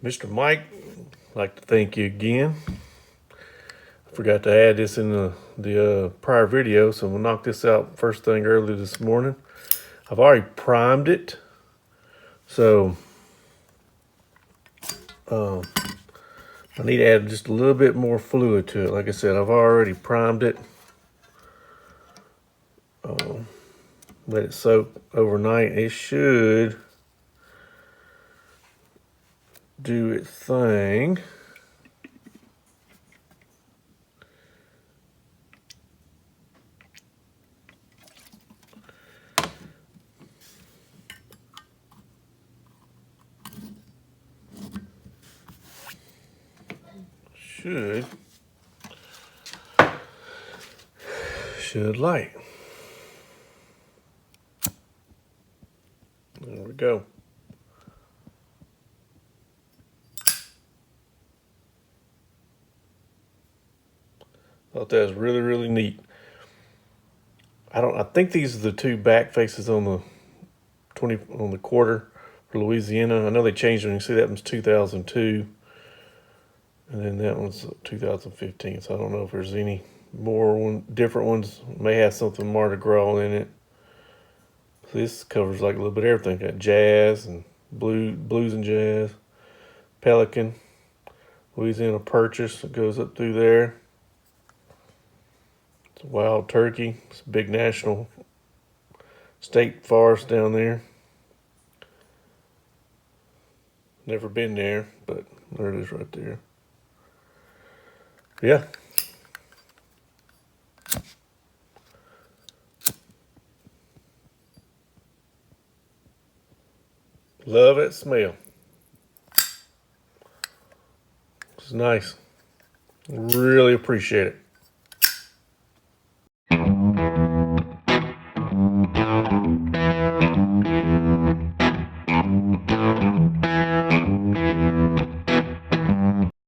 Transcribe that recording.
Mr. Mike, I'd like to thank you again. I forgot to add this in the prior video, so we'll knock this out first thing early this morning. I've already primed it, so I need to add just a little bit more fluid to it. Like I said, I've already primed it. Let it soak overnight. It should do its thing. Should light. There we go. Thought that was really, really neat. I think these are the two back faces on the quarter for Louisiana. I know they changed them. You see that one's 2002. And then that one's 2015. So I don't know if there's any more different ones. May have something Mardi Gras in it. So this covers like a little bit of everything. Got jazz and blues and jazz. Pelican. Louisiana Purchase. It goes up through there. It's a wild turkey. It's a big national state forest down there. Never been there, but there it is right there. Yeah. Love that smell. It's nice. Really appreciate it.